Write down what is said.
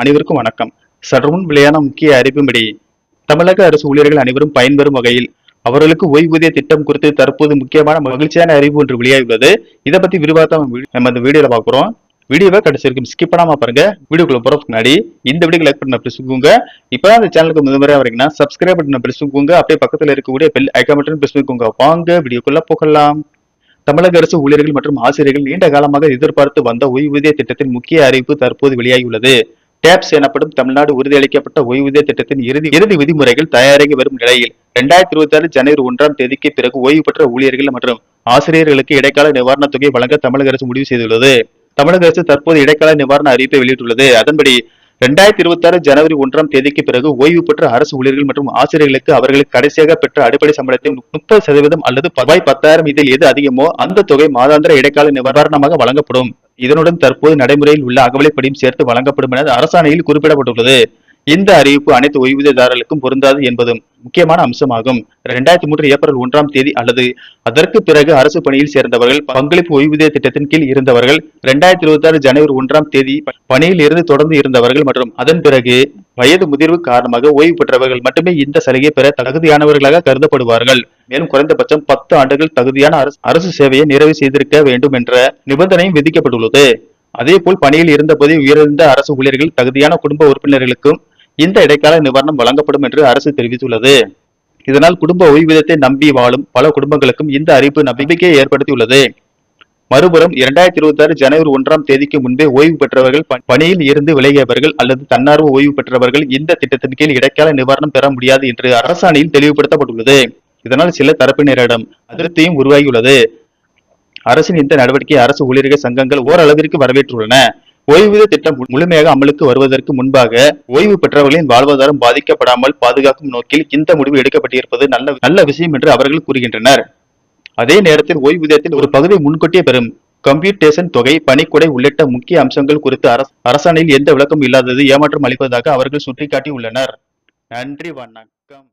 அனைவருக்கும் வணக்கம். சற்றுமுன் வெளியான முக்கிய அறிவின்படி தமிழக அரசு ஊழியர்கள் அனைவரும் பயன்பெறும் வகையில் அவர்களுக்கு ஓய்வூதிய திட்டம் குறித்து தற்போது முக்கியமான மகிழ்ச்சியான அறிவிப்பு ஒன்று வெளியாகியுள்ளது. இதை பத்தி விரிவாக நம்ம இந்த வீடியோல பாக்குறோம். வீடியோவை கடைசி வரைக்கும் ஸ்கிப் பண்ணாம பாருங்க. வீடியோக்குள்ள போறதுக்கு முன்னாடி இந்த வீடியோ லைக் பண்ண பிரசுக்குங்க. இப்பதான் இந்த சேனலுக்கு முதன்முறையா வரீங்கன்னா சப்ஸ்கிரைப் பண்ண பிரசுக்குங்க. அப்படியே பக்கத்துல இருக்கக்கூடிய பெல் ஐகான் பட்டன் பிரசுக்குங்க. வாங்க வீடியோக்குள்ள போகலாம். தமிழக அரசு ஊழியர்கள் மற்றும் ஆசிரியர்கள் நீண்ட காலமாக எதிர்பார்த்து வந்த ஓய்வூதிய திட்டத்தின் முக்கிய அறிவிப்பு தற்போது வெளியாகியுள்ளது. டேப்ஸ் எனப்படும் தமிழ்நாடு உறுதியளிக்கப்பட்ட ஓய்வூதிய திட்டத்தின் இறுதி விதிமுறைகள் தயாராகி வரும் நிலையில் 2026 ஜனவரி 1ஆம் தேதிக்கு பிறகு ஓய்வு பெற்ற ஊழியர்கள் மற்றும் ஆசிரியர்களுக்கு இடைக்கால நிவாரணத் தொகை வழங்க தமிழக அரசு முடிவு செய்துள்ளது. தமிழக அரசு தற்போது இடைக்கால நிவாரண அறிவிப்பை வெளியிட்டுள்ளது. அதன்படி 2026 ஜனவரி 1ஆம் தேதிக்கு பிறகு ஓய்வு பெற்ற அரசு ஊழியர்கள் மற்றும் ஆசிரியர்களுக்கு அவர்களுக்கு கடைசியாக பெற்ற அடிப்படை சம்பளத்தின் 30% அல்லது ரூபாய் 10,000 இதில் எது அதிகமோ அந்த தொகை மாதாந்திர இடைக்கால நிவாரணமாக வழங்கப்படும். இதனுடன் தற்போது நடைமுறையில் உள்ள அகவலைப்படியும் சேர்த்து வழங்கப்படும் என அரசாணையில் குறிப்பிடப்பட்டுள்ளது. இந்த அறிவிப்பு அனைத்து ஓய்வூதியதாரர்களுக்கும் பொருந்தாது என்பதும் முக்கியமான அம்சமாகும். 2003 ஏப்ரல் 1ஆம் தேதி அல்லது அதற்கு பிறகு அரசு பணியில் சேர்ந்தவர்கள், பங்களிப்பு ஓய்வூதிய திட்டத்தின் கீழ் இருந்தவர்கள், 2026 ஜனவரி 1ஆம் தேதி பணியில் இருந்து தொடர்ந்து இருந்தவர்கள் மற்றும் அதன் பிறகு வயது முதிர்வு காரணமாக ஓய்வு பெற்றவர்கள் மட்டுமே இந்த சலுகை பெற தகுதியானவர்களாக கருதப்படுவார்கள். மேலும் குறைந்தபட்சம் 10 ஆண்டுகள் தகுதியான அரசு சேவையை நிறைவு செய்திருக்க வேண்டும் என்ற நிபந்தனையும் விதிக்கப்பட்டுள்ளது. அதேபோல் பணியில் இருந்தபோதே உயர்ந்த அரசு ஊழியர்கள் தகுதியான குடும்ப உறுப்பினர்களுக்கும் இந்த இடைக்கால நிவாரணம் வழங்கப்படும் என்று அரசு தெரிவித்துள்ளது. இதனால் குடும்ப ஓய்வூதியத்தை நம்பி வாழும் பல குடும்பங்களுக்கும் இந்த அறிவிப்பு நம்பிக்கையை ஏற்படுத்தியுள்ளது. மறுபுறம் 2026 ஜனவரி 1ஆம் தேதிக்கு முன்பே ஓய்வு பெற்றவர்கள், பணியில் இருந்து விலகியவர்கள் அல்லது தன்னார்வ ஓய்வு பெற்றவர்கள் இந்த திட்டத்தின் கீழ் இடைக்கால நிவாரணம் பெற முடியாது என்று அரசாணையில் தெளிவுபடுத்தப்பட்டுள்ளது. இதனால் சில தரப்பினரிடம் அதிருப்தியும் உருவாகியுள்ளது. அரசின் இந்த நடவடிக்கை அரசு ஊழியர்கள் சங்கங்கள் ஓரளவிற்கு வரவேற்றுள்ளன. ஓய்வூதிய திட்டம் முழுமையாக அமலுக்கு வருவதற்கு முன்பாக ஓய்வு பெற்றவர்களின் வாழ்வாதாரம் பாதிக்கப்படாமல் பாதுகாக்கும் நோக்கில் இந்த முடிவு எடுக்கப்பட்டிருப்பது நல்ல விஷயம் என்று அவர்கள் கூறுகின்றனர். அதே நேரத்தில் ஓய்வூதியத்தில் ஒரு பகுதி முன்கூட்டியே பெறும் கம்ப்யூட்டேஷன் தொகை, பணிக்கொடை உள்ளிட்ட முக்கிய அம்சங்கள் குறித்து அரசாணையில் எந்த விளக்கமும் இல்லாதது ஏமாற்றம் அளிப்பதாக அவர்கள் சுட்டிக்காட்டியுள்ளனர். நன்றி, வணக்கம்.